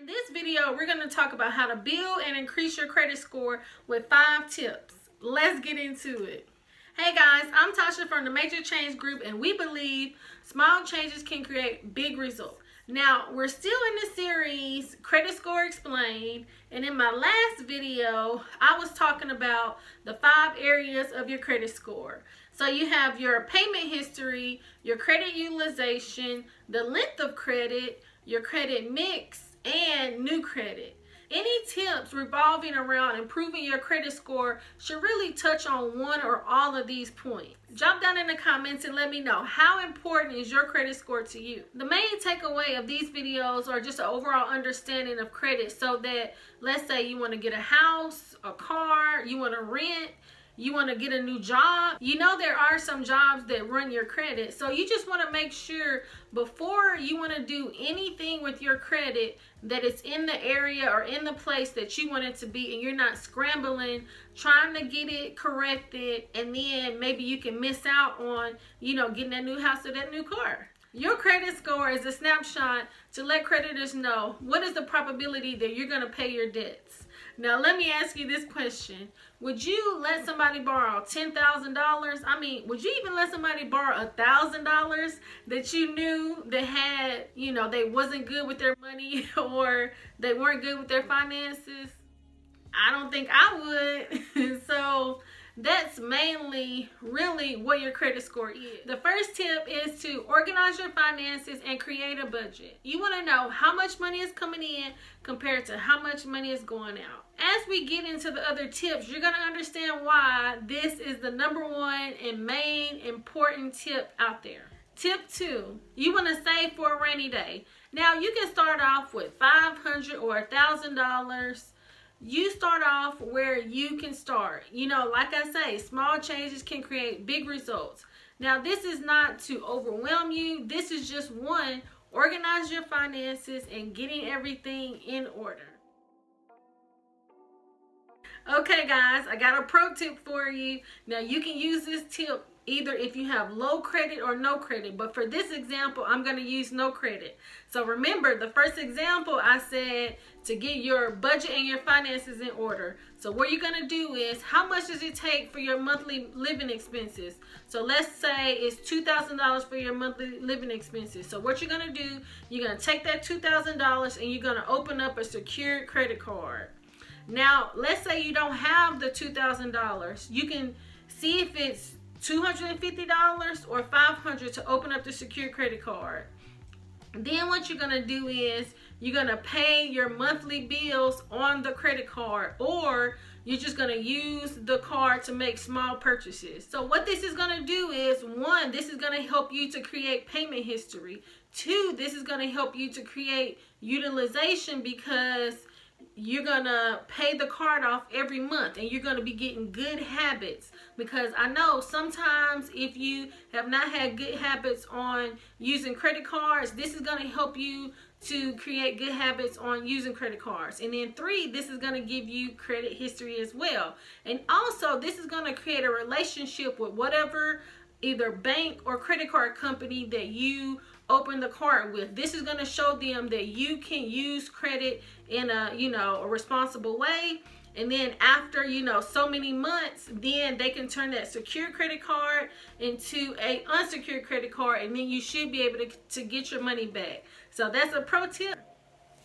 In this video, we're going to talk about how to build and increase your credit score with 5 tips. Let's get into it. Hey guys, I'm Tasha from the Major Change Group, and we believe small changes can create big results. Now, we're still in the series Credit Score Explained, and in my last video, I was talking about the 5 areas of your credit score. So you have your payment history, your credit utilization, the length of credit, your credit mix, and new credit. Any tips revolving around improving your credit score should really touch on one or all of these points. Drop down in the comments and let me know, how important is your credit score to you? The main takeaway of these videos are just an overall understanding of credit, so that, let's say you want to get a house, a car, you want to rent, you want to get a new job. You know there are some jobs that run your credit, so you just want to make sure before you want to do anything with your credit that it's in the area or in the place that you want it to be, and you're not scrambling trying to get it corrected, and then maybe you can miss out on, getting that new house or that new car. Your credit score is a snapshot to let creditors know what is the probability that you're going to pay your debts. Now, let me ask you this question. Would you let somebody borrow $10,000? I mean, would you even let somebody borrow $1,000 that you knew that had, they wasn't good with their money or they weren't good with their finances? I don't think I would. So that's mainly really what your credit score is. The first tip is to organize your finances and create a budget. You want to know how much money is coming in compared to how much money is going out. As we get into the other tips, you're going to understand why this is the #1 and main important tip out there. Tip 2, you want to save for a rainy day. Now, you can start off with $500 or $1,000. You start off where you can start. Like I say, small changes can create big results. Now, this is not to overwhelm you. This is just one, organize your finances and getting everything in order. Okay guys, I got a pro tip for you. Now, you can use this tip either if you have low credit or no credit, but for this example, I'm going to use no credit. So remember, the first example I said to get your budget and your finances in order. So what you're going to do is, how much does it take for your monthly living expenses? So let's say it's $2,000 for your monthly living expenses. So what you're going to do, you're going to take that $2,000 and you're going to open up a secured credit card. Now, let's say you don't have the $2,000. You can see if it's $250 or $500 to open up the secure credit card. Then what you're going to do is you're going to pay your monthly bills on the credit card, or you're just going to use the card to make small purchases. So what this is going to do is, 1, this is going to help you to create payment history. 2, this is going to help you to create utilization, because you're gonna pay the card off every month and you're gonna be getting good habits. Because I know sometimes if you have not had good habits on using credit cards, this is gonna help you to create good habits on using credit cards. And then 3, this is gonna give you credit history as well. And also, this is gonna create a relationship with whatever either bank or credit card company that you open the card with. This is going to show them that you can use credit in a responsible way. And then after so many months, then they can turn that secure credit card into a unsecured credit card, and then you should be able to get your money back. So that's a pro tip.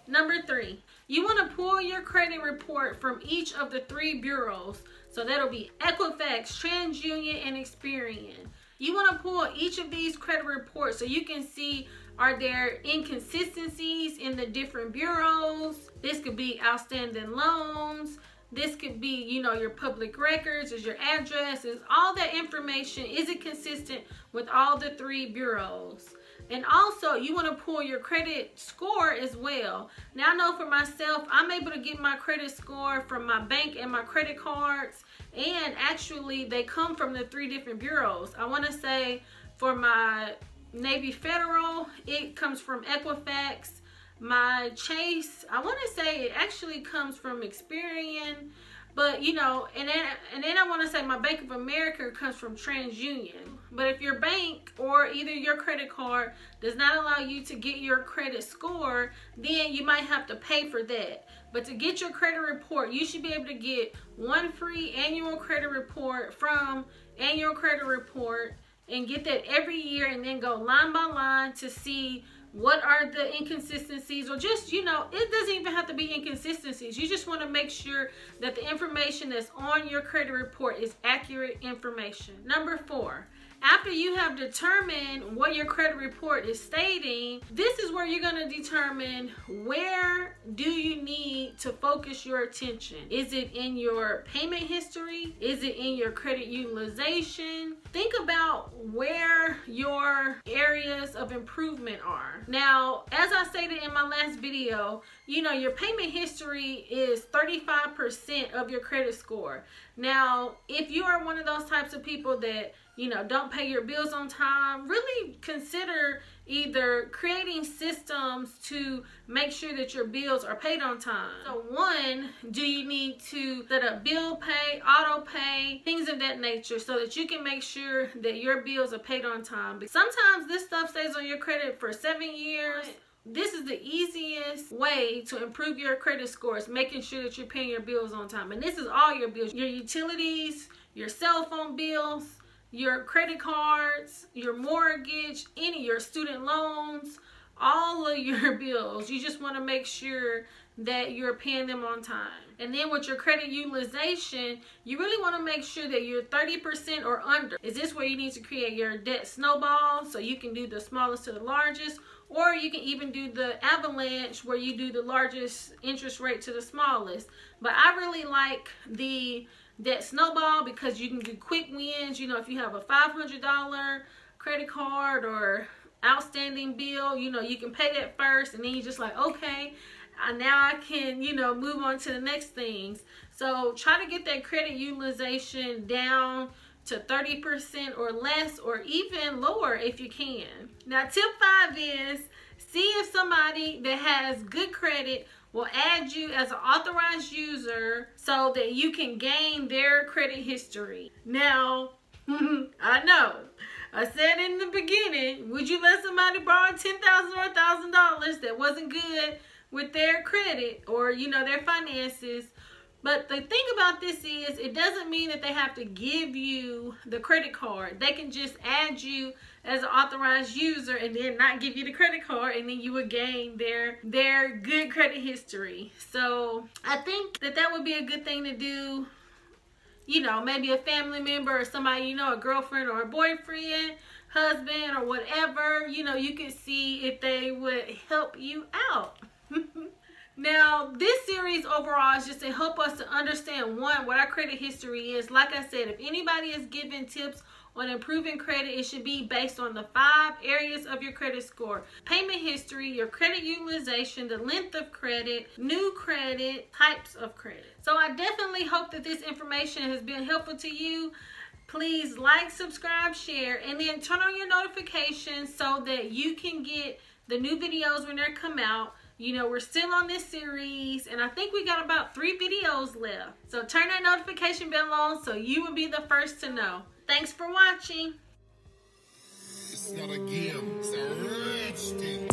Number 3, you want to pull your credit report from each of the 3 bureaus. So that'll be Equifax, TransUnion, and Experian. You want to pull each of these credit reports so you can see, are there inconsistencies in the different bureaus? This could be outstanding loans. This could be, your public records, is your addresses, all that information. Is it consistent with all the 3 bureaus? And also, you want to pull your credit score as well. Now, I know for myself, I'm able to get my credit score from my bank and my credit cards. And actually, they come from the 3 different bureaus. I want to say for my Navy Federal, it comes from Equifax. My Chase, I want to say it actually comes from Experian. But you know, and then I want to say my Bank of America comes from TransUnion. But if your bank or either your credit card does not allow you to get your credit score, then you might have to pay for that. But to get your credit report, you should be able to get one free annual credit report from Annual Credit Report, and get that every year, and then go line by line to see what are the inconsistencies, or just, you know, it doesn't even have to be inconsistencies. You just want to make sure that the information that's on your credit report is accurate information. Number 4, after you have determined what your credit report is stating, this is where you're going to determine where do you need to focus your attention. Is it in your payment history? Is it in your credit utilization? Think about where your areas of improvement are. Now, as I stated in my last video, you know, your payment history is 35% of your credit score. Now, if you are one of those types of people that, you know, don't pay your bills on time, really consider either creating systems to make sure that your bills are paid on time. So 1, do you need to set up bill pay, auto pay, things of that nature, so that you can make sure that your bills are paid on time. But sometimes this stuff stays on your credit for 7 years. This is the easiest way to improve your credit scores, making sure that you're paying your bills on time. And this is all your bills, your utilities, your cell phone bills, your credit cards, your mortgage, your student loans, all of your bills. You just want to make sure that you're paying them on time. And then with your credit utilization, you really want to make sure that you're 30% or under. Is this where you need to create your debt snowball, so you can do the smallest to the largest? Or you can even do the avalanche, where you do the largest interest rate to the smallest. But I really like the debt snowball, because you can do quick wins. You know, if you have a $500 credit card or outstanding bill, you know, you can pay that first, and then you're just like, okay, now I can, you know, move on to the next things. So try to get that credit utilization down to 30% or less, or even lower if you can. Now, tip 5 is, see if somebody that has good credit will add you as an authorized user so that you can gain their credit history. Now, I know, I said in the beginning, would you let somebody borrow $10,000 or $1,000 that wasn't good with their credit or, you know, their finances? But the thing about this is, it doesn't mean that they have to give you the credit card. They can just add you as an authorized user and then not give you the credit card, and then you would gain their good credit history. So I think that would be a good thing to do. You know, maybe a family member or somebody, you know, a girlfriend or a boyfriend, husband or whatever, you know, you can see if they would help you out. Now, this series overall is just to help us to understand, 1, what our credit history is. Like I said, if anybody is giving tips on improving credit, it should be based on the 5 areas of your credit score: payment history, your credit utilization, the length of credit, new credit, types of credit. So I definitely hope that this information has been helpful to you. Please like, subscribe, share, and then turn on your notifications so that you can get the new videos when they come out. You know, we're still on this series, and I think we got about 3 videos left. So turn that notification bell on so you will be the first to know. Thanks for watching. It's not a game, it's a rich thing.